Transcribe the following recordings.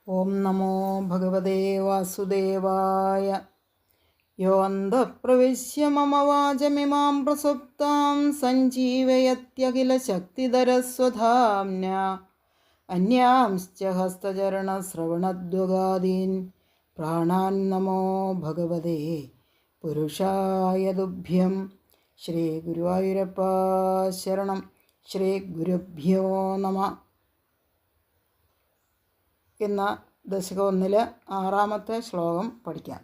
ഓം നമോ ഭഗവതേ വാസുദേവായ. യോ അന്തഃപ്രവിശ്യ മമ വാചമിമാം പ്രസുപ്താം സഞ്ജീവയത്യഖിലശക്തിധരസ്വധാംന അന്യാംശ്ച ഹസ്തചരണശ്രവണദ്വഗാദീൻ പ്രാണാൻ നമോ ഭഗവതേ പുരുഷായ തുഭ്യം. ശ്രീ ഗുരുവായൂരപ്പ ശരണം. ശ്രീ ഗുരുഭ്യോ നമ. എന്ന ദശകം 1 6-ാമത്തെ ശ്ലോകം പഠിക്കാം.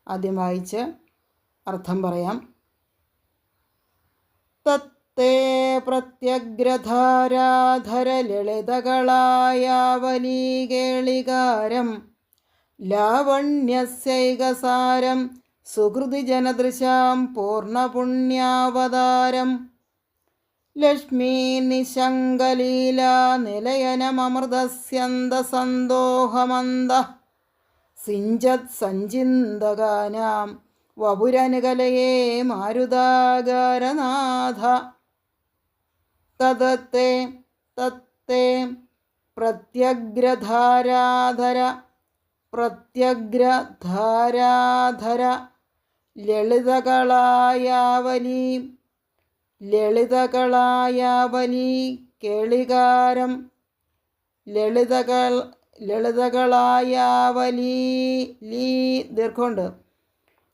ആദ്യം വായിച്ച് അർത്ഥം പറയാം. തത്തേ പ്രത്യഗ്രധാരാധരലളിതകളായാവലീകേളികാരം ലാവണ്യസ്യൈകസാരം സുഹൃതിജനദൃശാം പൂർണ്ണപുണ്യാവതാരം ലക്ഷ്മീ നിശങ്കലീലാ നിലയനമൃതസ്യന്തസന്തോഹമന്ദ സിഞ്ചത് സഞ്ചിന്തകാനാം വപുരനുകലയേ മാരുതാകാരനാഥ. തദത്തെ തത്തേ പ്രത്യഗ്രധാരാധര പ്രത്യഗ്രധാരാധര ലളിതകളായാവലീ ലളിതകളായാവലീ കേളികാരം ലളിതകളായാവലീ ദീർഘമുണ്ട്.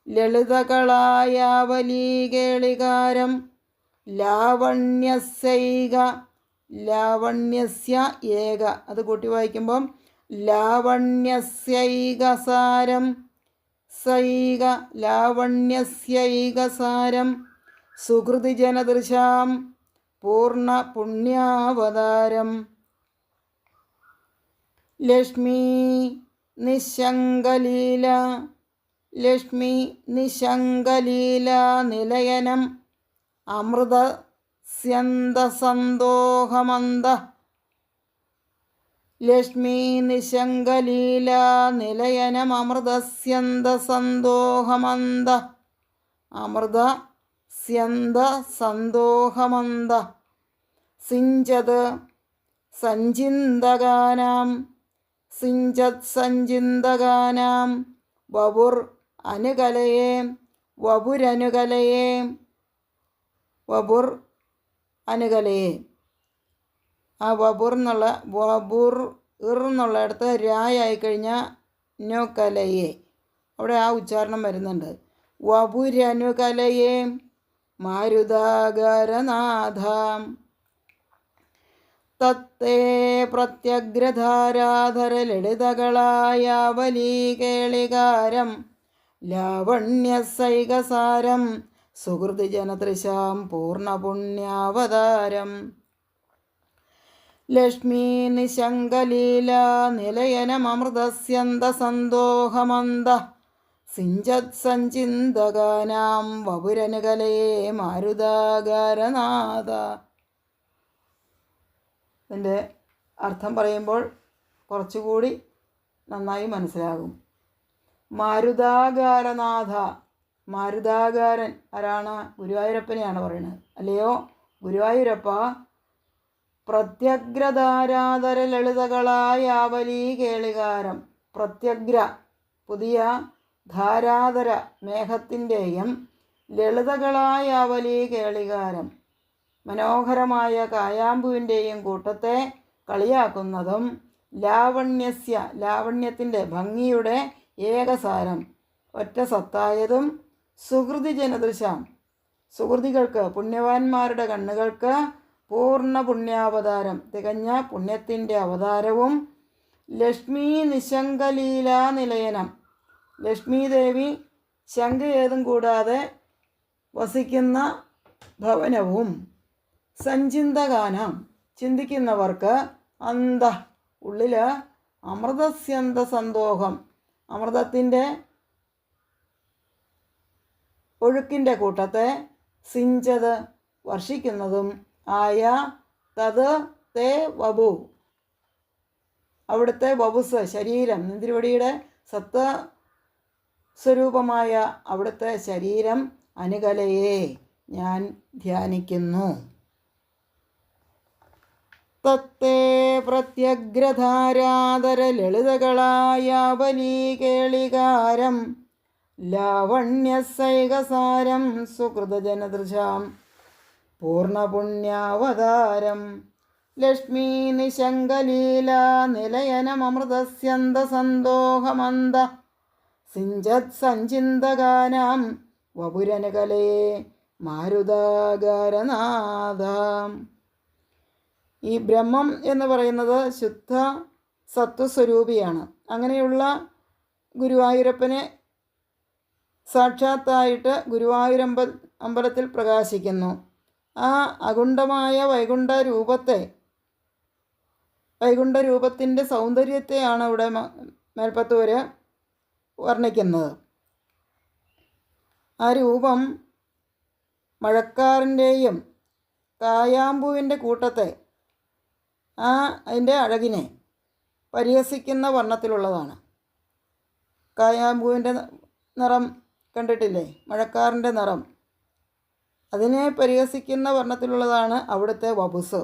ലളിതകളായാവലീ കേളികാരം ലാവണ്യസ്യൈക ലാവണ്യസ്യ ഏക അത് കൂട്ടി വായിക്കുമ്പം ലാവണ്യസ്യൈകസാരം സൈക ലാവണ്യസ്യൈകസാരം സുഹൃതിജനദൃശാം പൂർണ്ണ പുണ്യാവതാരം ലക്ഷ്മീ നിശങ്കലീല ലക്ഷ്മീ നിശങ്കലീല നിലയനം അമൃതസ്യന്തസന്തോഹമന്ദ ലക്ഷ്മീ നിശങ്കലീല നിലയനം അമൃതസ്യന്തസന്തോഹമന്ദ അമൃത സ്യന്തസന്തോഹമന്ദ സിഞ്ചത് സഞ്ചിന്തകാനാം സിഞ്ചത് സഞ്ചിന്തകാനാം വപുർ അനുകലയേ വപുരനുകലയേ വപുർ അനുകലയേ. ആ വപുർ എന്നുള്ള ഇടത്ത് രായായി കഴിഞ്ഞാൽ നുകലയേ അവിടെ ആ ഉച്ചാരണം വരുന്നുണ്ട്. വപുരനുകലയേ മാരുതാകാരനാഥ. തത്തേ പ്രത്യഗ്രധാരാധര ലളിതകളായാവലീ കേളികാരം ലാവണ്യസൈകസാരം സുഹൃതിജനദൃശാം പൂർണ്ണപുണ്യാവതാരം ലക്ഷ്മീ നിശങ്കലീല നിലയനമൃതസ്യന്തസന്തോഹമന്ദ സിഞ്ചത് സഞ്ചിന്തകാനാം വപുരനുകലയേ മാരുതാകാരനാഥ. ഇതിൻ്റെ അർത്ഥം പറയുമ്പോൾ കുറച്ചുകൂടി നന്നായി മനസ്സിലാകും. മാരുതാകാരനാഥ. മാരുതാകാരൻ ആരാണ്? ഗുരുവായൂരപ്പനെയാണ് പറയുന്നത്. അല്ലയോ ഗുരുവായൂരപ്പ, പ്രത്യഗ്രധാരാധര ലളിതകളായാവലീ കേളികാരം. പ്രത്യഗ്ര പുതിയ, ധാരാധര മേഘത്തിൻ്റെയും ലളിതകളായാവലീ കേളികാരം മനോഹരമായ കായാമ്പുവിൻ്റെയും കൂട്ടത്തെ കളിയാക്കുന്നതും ലാവണ്യസ്യ ലാവണ്യത്തിൻ്റെ ഭംഗിയുടെ ഏകസാരം ഒറ്റ സത്തായതും സുഹൃതിജനദൃശാം സുഹൃതികൾക്ക് പുണ്യവാന്മാരുടെ കണ്ണുകൾക്ക് പൂർണ്ണ പുണ്യാവതാരം തികഞ്ഞ പുണ്യത്തിൻ്റെ അവതാരവും ലക്ഷ്മീ നിശങ്കലീലാ നിലയനം ലക്ഷ്മീദേവി ശങ്ക ഏതും കൂടാതെ വസിക്കുന്ന ഭവനവും സഞ്ചിന്തകാനം ചിന്തിക്കുന്നവർക്ക് അന്ത ഉള്ളിൽ അമൃതസ്യന്ത സന്തോഷം അമൃതത്തിൻ്റെ ഒഴുക്കിൻ്റെ കൂട്ടത്തെ സിഞ്ചത് വർഷിക്കുന്നതും ആയ തത് തേ വപു അവിടുത്തെ വപുസ് ശരീരം നിന്തിരുവടിയുടെ സത്ത സ്വരൂപമായ അവിടുത്തെ ശരീരം അനുകലയെ ഞാൻ ധ്യാനിക്കുന്നു. തത്തേ പ്രത്യഗ്രധാരാദര ലളിതകളായാവലീ കേളികാരം ലാവണ്യസൈകസാരം സുഹൃതജനദൃശാം പൂർണ്ണപുണ്യാവതാരം ലക്ഷ്മീ നിശങ്കലീലാ നിലയനമൃതസ്യന്തസന്തോഹമന്ദ സിഞ്ചത് സഞ്ചിന്തകാനാം വപുരനകലയെ മാരുതാകാരനാഥാം. ഈ ബ്രഹ്മം എന്ന് പറയുന്നത് ശുദ്ധ സത്വസ്വരൂപിയാണ്. അങ്ങനെയുള്ള ഗുരുവായൂരപ്പനെ സാക്ഷാത്തായിട്ട് അമ്പലത്തിൽ പ്രകാശിക്കുന്നു. ആ അകുണ്ഠമായ വൈകുണ്ഠ രൂപത്തിൻ്റെ സൗന്ദര്യത്തെയാണ് ഇവിടെ മേൽപ്പത്തൂർ വർണ്ണിക്കുന്നത്. ആ രൂപം മഴക്കാറിൻ്റെയും കായാമ്പൂവിൻ്റെ കൂട്ടത്തെ അതിൻ്റെ അഴകിനെ പരിഹസിക്കുന്ന വർണ്ണത്തിലുള്ളതാണ്. കായാമ്പൂവിൻ്റെ നിറം കണ്ടിട്ടില്ലേ? മഴക്കാറിൻ്റെ നിറം. അതിനെ പരിഹസിക്കുന്ന വർണ്ണത്തിലുള്ളതാണ് അവിടുത്തെ വപുസ്.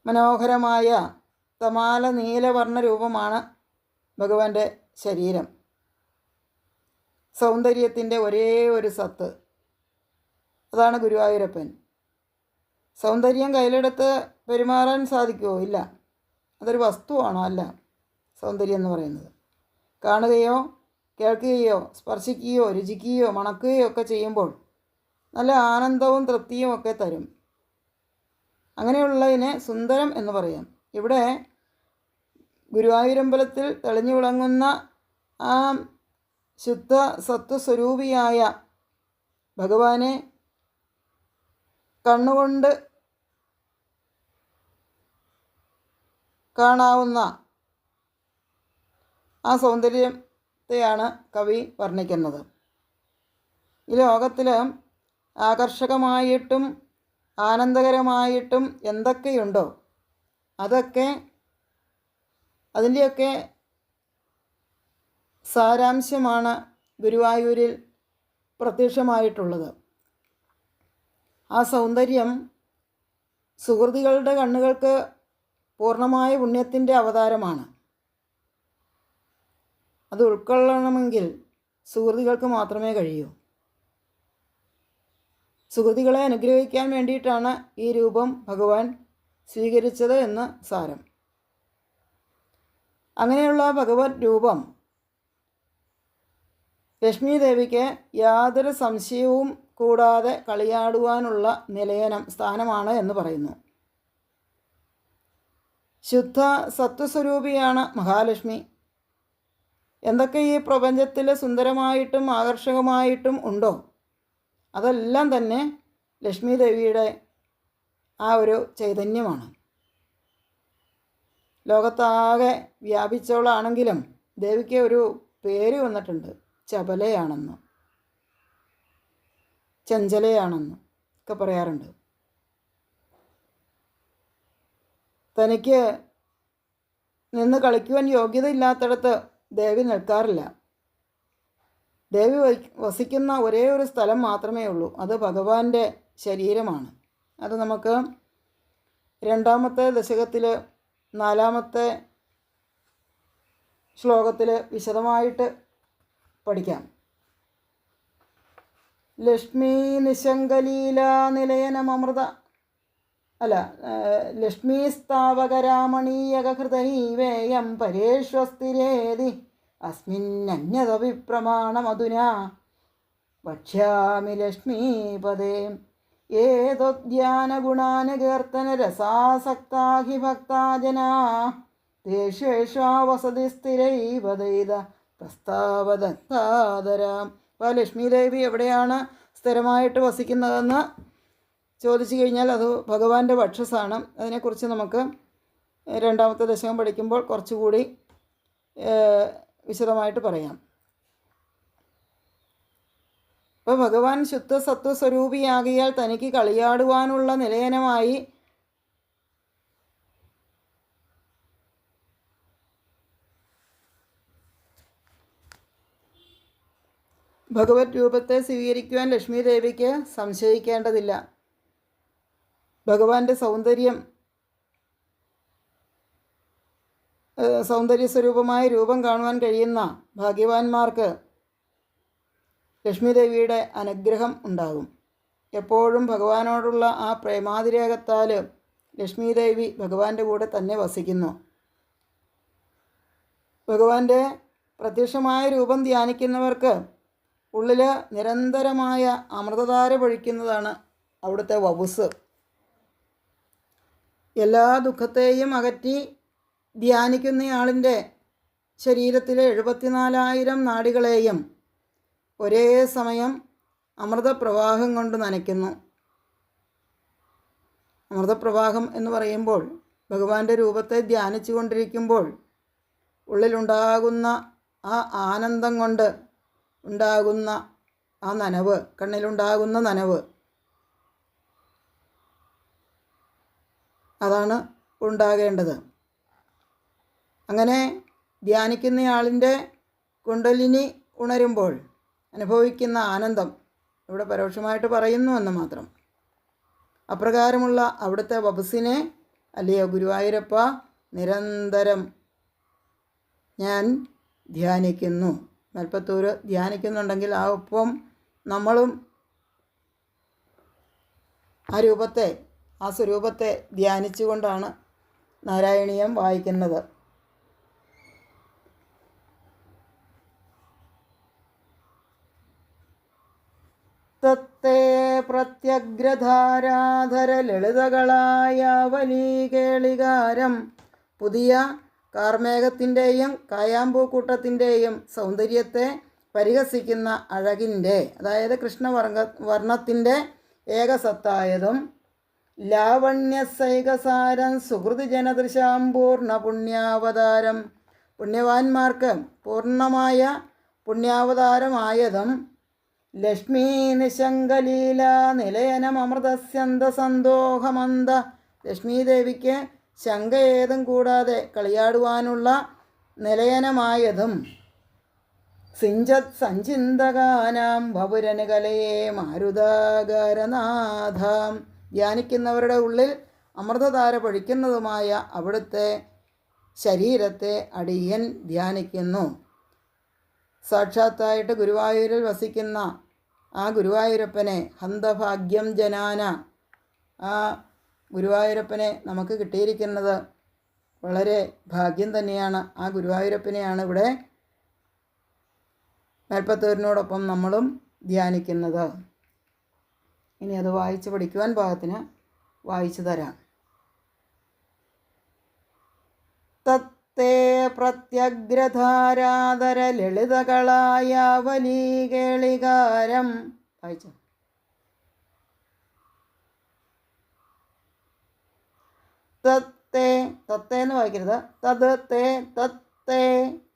മനോഹരമായ തമാല നീലവർണ്ണ രൂപമാണ് ഭഗവാന്റെ ശരീരം. സൗന്ദര്യത്തിൻ്റെ ഒരേ ഒരു സത്ത്, അതാണ് ഗുരുവായൂരപ്പൻ. സൗന്ദര്യം കയ്യിലെടുത്ത് പെരുമാറാൻ സാധിക്കുമോ? ഇല്ല. അതൊരു വസ്തുവാണോ? അല്ല. സൗന്ദര്യം എന്ന് പറയുന്നത് കാണുകയോ കേൾക്കുകയോ സ്പർശിക്കുകയോ രുചിക്കുകയോ മണക്കുകയോ ഒക്കെ ചെയ്യുമ്പോൾ നല്ല ആനന്ദവും തൃപ്തിയും ഒക്കെ തരും. അങ്ങനെയുള്ളതിനെ സുന്ദരം എന്ന് പറയാം. ഇവിടെ ഗുരുവായൂരമ്പലത്തിൽ തെളിഞ്ഞു വിളങ്ങുന്ന ആ ശുദ്ധ സത്വസ്വരൂപിയായ ഭഗവാനെ കണ്ണുകൊണ്ട് കാണാവുന്ന ആ സൗന്ദര്യത്തെയാണ് കവി വർണ്ണിക്കുന്നത്. ഈ ലോകത്തിൽ ആകർഷകമായിട്ടും ആനന്ദകരമായിട്ടും എന്തൊക്കെയുണ്ടോ അതിൻ്റെയൊക്കെ സാരാംശമാണ് ഗുരുവായൂരിൽ പ്രത്യക്ഷമായിട്ടുള്ളത്. ആ സൗന്ദര്യം സുഹൃതികളുടെ കണ്ണുകൾക്ക് പൂർണ്ണമായ പുണ്യത്തിൻ്റെ അവതാരമാണ്. അത് ഉൾക്കൊള്ളണമെങ്കിൽ സുഹൃതികൾക്ക് മാത്രമേ കഴിയൂ. സുഹൃതികളെ അനുഗ്രഹിക്കാൻ വേണ്ടിയിട്ടാണ് ഈ രൂപം ഭഗവാൻ സ്വീകരിച്ചത് എന്ന് സാരം. അങ്ങനെയുള്ള ഭഗവത് രൂപം ലക്ഷ്മി ദേവിക്ക് യാതൊരു സംശയവും കൂടാതെ കളിയാടുവാനുള്ള സ്ഥാനമാണ് എന്ന് പറയുന്നു. ശുദ്ധ സത്വസ്വരൂപിയാണ് മഹാലക്ഷ്മി. എന്തൊക്കെ ഈ പ്രപഞ്ചത്തിൽ സുന്ദരമായിട്ടും ആകർഷകമായിട്ടും ഉണ്ടോ അതെല്ലാം തന്നെ ലക്ഷ്മി ദേവിയുടെ ആ ഒരു ചൈതന്യമാണ്. ലോകത്താകെ വ്യാപിച്ചവളാണെങ്കിലും ദേവിക്ക് ഒരു പേര് വന്നിട്ടുണ്ട്, ചപലയാണെന്ന്, ചഞ്ചലയാണെന്ന് ഒക്കെ പറയാറുണ്ട്. തനിക്ക് നിന്ന് കളിക്കുവാൻ യോഗ്യതയില്ലാത്തിടത്ത് ദേവി നിൽക്കാറില്ല. ദേവി വസിക്കുന്ന ഒരേ ഒരു സ്ഥലം മാത്രമേ ഉള്ളൂ, അത് ഭഗവാന്റെ ശരീരമാണ്. അത് നമുക്ക് 2-ാമത്തെ ദശകത്തിൽ 4-ാമത്തെ ശ്ലോകത്തിൽ വിശദമായിട്ട് പഠിക്കാം. ലക്ഷ്മീ നിശങ്കലീലാ നിലയനമൃത ലക്ഷ്മീസ്താവകരാമണീയകൃതൈവേയം പരേഷ്വസ്ഥിരേതി അസ്മിന്നന്യത വിപ്രമാണമധുനാ വക്ഷ്യാമി ലക്ഷ്മീപദേ ഏതോദ്യാനഗുണാനുകീർത്തനരസാസക്താ ഹി ഭക്താജനാ തേഷ്വേഷ്വാ വസതി സ്ഥിരൈവദൈത പ്രസ്താവദത്താദരാം. അപ്പോൾ ലക്ഷ്മീദേവി എവിടെയാണ് സ്ഥിരമായിട്ട് വസിക്കുന്നതെന്ന് ചോദിച്ചു കഴിഞ്ഞാൽ അത് ഭഗവാന്റെ വക്ഷസാണ്. അതിനെക്കുറിച്ച് നമുക്ക് 2-ാമത്തെ ദശകം പഠിക്കുമ്പോൾ കുറച്ചുകൂടി വിശദമായിട്ട് പറയാം. അപ്പോൾ ഭഗവാൻ ശുദ്ധ സത്വസ്വരൂപിയാകിയാൽ തനിക്ക് കളിയാടുവാനുള്ള നിലയനമായി ഭഗവത് രൂപത്തെ സ്വീകരിക്കുവാൻ ലക്ഷ്മി ദേവിക്ക് സംശയിക്കേണ്ടതില്ല. ഭഗവാന്റെ സൗന്ദര്യ സ്വരൂപമായ രൂപം കാണുവാൻ കഴിയുന്ന ഭാഗ്യവാന്മാർക്ക് ലക്ഷ്മി ദേവിയുടെ അനുഗ്രഹം ഉണ്ടാകും. എപ്പോഴും ഭഗവാനോടുള്ള ആ പ്രേമാതിരേകത്താൽ ലക്ഷ്മി ദേവി ഭഗവാന്റെ കൂടെ തന്നെ വസിക്കുന്നു. ഭഗവാന്റെ പ്രത്യക്ഷമായ രൂപം ധ്യാനിക്കുന്നവർക്ക് ഉള്ളിൽ നിരന്തരമായ അമൃതധാര പൊഴിക്കുന്നതാണ് അവിടുത്തെ വപുസ്. എല്ലാ ദുഃഖത്തെയും അകറ്റി ധ്യാനിക്കുന്നയാളിൻ്റെ ശരീരത്തിലെ 74,000 നാഡികളെയും ഒരേ സമയം അമൃതപ്രവാഹം കൊണ്ട് നനയ്ക്കുന്നു. അമൃതപ്രവാഹം എന്ന് പറയുമ്പോൾ ഭഗവാന്റെ രൂപത്തെ ധ്യാനിച്ചു കൊണ്ടിരിക്കുമ്പോൾ ഉള്ളിലുണ്ടാകുന്ന ആ ആനന്ദം കൊണ്ട് ഉണ്ടാകുന്ന ആ നനവ്, കണ്ണിലുണ്ടാകുന്ന നനവ്, അതാണ് ഉണ്ടാകേണ്ടത്. അങ്ങനെ ധ്യാനിക്കുന്നയാളിൻ്റെ കുണ്ടലിനി ഉണരുമ്പോൾ അനുഭവിക്കുന്ന ആനന്ദം ഇവിടെ പരോക്ഷമായിട്ട് പറയുന്നു എന്ന് മാത്രം. അപ്രകാരമുള്ള അവിടുത്തെ വപസിനെ അല്ലയോ ഗുരുവായൂരപ്പ നിരന്തരം ഞാൻ ധ്യാനിക്കുന്നു. മേൽപ്പത്തൂർ ധ്യാനിക്കുന്നുണ്ടെങ്കിൽ ആ ഒപ്പം നമ്മളും ആ സ്വരൂപത്തെ ധ്യാനിച്ചുകൊണ്ടാണ് നാരായണീയം വായിക്കുന്നത്. തത്തേ പ്രത്യഗ്രധാരാധര ലളിതകളായ വലീകേളികാരം. പുതിയ കാർമേഘത്തിൻ്റെയും കായാമ്പൂക്കൂട്ടത്തിൻ്റെയും സൗന്ദര്യത്തെ പരിഹസിക്കുന്ന അഴകിൻ്റെ, അതായത് കൃഷ്ണവർണ്ണത്തിൻ്റെ ഏകസത്തായതും ലാവണ്യസൈകസാരം സുഹൃതി ജനദൃശാം പൂർണ്ണ പുണ്യാവതാരം. പുണ്യവാന്മാർക്ക് പൂർണ്ണമായ പുണ്യാവതാരമായതും ലക്ഷ്മീ നിശങ്കലീല നിലയനമൃതസ്യന്ത സന്തോഹമന്ത. ലക്ഷ്മീ ദേവിക്ക് ശങ്കയേതും കൂടാതെ കളിയാടുവാനുള്ള നിലയനമായതും സിഞ്ചത് സഞ്ചിന്തകാനാം ഭപുരന് കലയെ മാരുതാകാരനാഥാം. ധ്യാനിക്കുന്നവരുടെ ഉള്ളിൽ അമൃതധാര പൊഴിക്കുന്നതുമായ അവിടുത്തെ ശരീരത്തെ അടിയൻ ധ്യാനിക്കുന്നു. സാക്ഷാത്തായിട്ട് ഗുരുവായൂരിൽ വസിക്കുന്ന ആ ഗുരുവായൂരപ്പനെ, ഹന്തഭാഗ്യം ജനാന, ആ ഗുരുവായൂരപ്പനെ നമുക്ക് കിട്ടിയിരിക്കുന്നത് വളരെ ഭാഗ്യം തന്നെയാണ്. ആ ഗുരുവായൂരപ്പനെയാണ് ഇവിടെ മേൽപ്പത്തൂരിനോടൊപ്പം നമ്മളും ധ്യാനിക്കുന്നത്. ഇനി അത് വായിച്ച് പഠിക്കുവാൻ പാകത്തിന് വായിച്ചു തരാം. തത്തേ പ്രത്യഗ്രധാരാധര ലളിതകളായ വലീകേളികാരം. വായിച്ചു. തത്തേ, തത്തേ എന്ന് വായിക്കരുത്, തത്തേ തത്തേ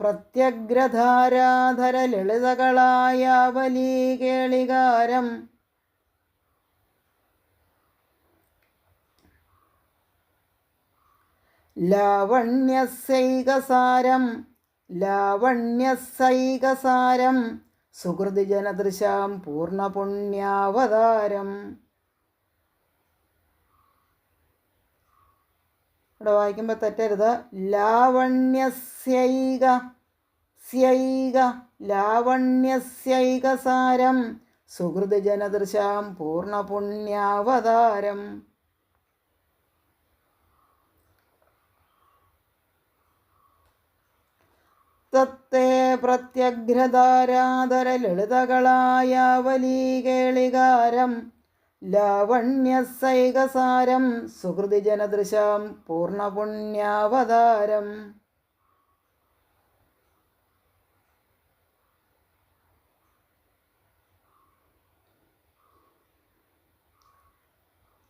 പ്രത്യഗ്രധാരാധര ലളിതകളായ വലീകേളികാരം. ലാവണ്യസൈകസാരം ലാവണ്യസൈകസാരം സുഹൃതി ജനദൃശാം പൂർണ്ണപുണ്യാവതാരം. ഇവിടെ വായിക്കുമ്പോൾ തെറ്റരുത്. ലാവണ്യസൈകസാരം സുഹൃതി ജനദൃശാം പൂർണ്ണപുണ്യാവതാരം. തത്തേ പ്രത്യഗ്രധാരാധര ലളിതകളായ വലീകേളികാരം ലാവണ്യസൈകസാരം സുഹൃതി ജനദൃശാം പൂർണ്ണപുണ്യാവതാരം.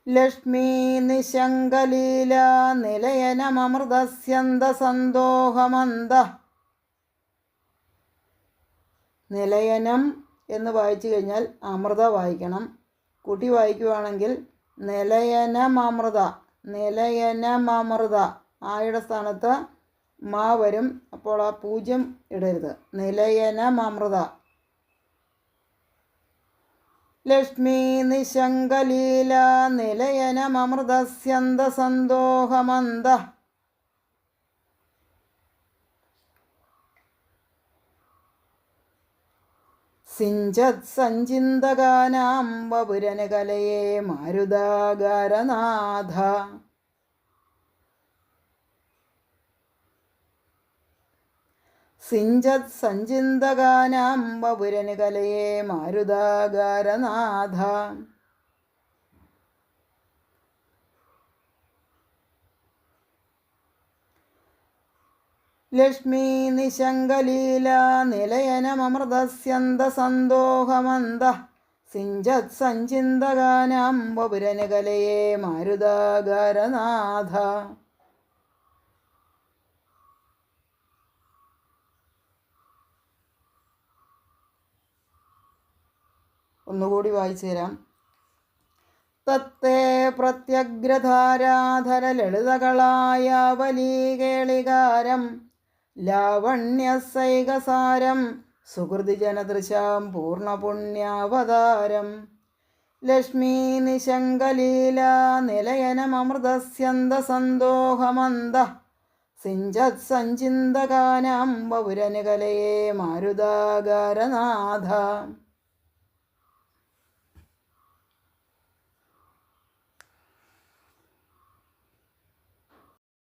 ലക്ഷ്മീ നിശങ്കലീല നിലയനമൃതസ്യന്ത സന്തോഹമന്ത. നിലയനം എന്ന് വായിച്ചു കഴിഞ്ഞാൽ അമൃത വായിക്കണം. കൂട്ടി വായിക്കുവാണെങ്കിൽ നിലയനമൃത, നിലയനമൃത. ആയുടെ സ്ഥാനത്ത് മാ വരും, അപ്പോൾ ആ 0 ഇടരുത്. നിലയനമൃത. ലക്ഷ്മീ നിശങ്കലീല നിലയനമൃതസ്യന്തസന്തോഹമന്ദ സിഞ്ചത് സഞ്ചിന്തകാനാം വപുരനകലയേ മാരുതാകാരനാഥ. സിഞ്ചത് സഞ്ചിന്തകാനാം വപുരനകലയേ മാരുതാകാരനാഥ. ലക്ഷ്മീ നിശങ്കലീല നിലയനമൃതസ്യന്തസന്തോഹമന്ദ സിഞ്ചത് സഞ്ചിന്തകാനാം വപുരനകലയേ മാരുതാകാരനാഥ. ഒന്നുകൂടി വായിച്ചു തരാം. തത്തേ പ്രത്യഗ്രധാരാധര ലളിതകളായാവലീകേളികാരം ലാവണ്യസൈകസാരം സുഹൃതിജനദൃശാം പൂർണ്ണപുണ്യാവതാരം. ലക്ഷ്മീ നിശങ്കലീല നിലയനമൃതസ്യന്തസന്തോഹമന്ദ സിഞ്ചത് സഞ്ചിന്തകാനാം വപുരനകലയേ മാരുതാകാരനാഥ.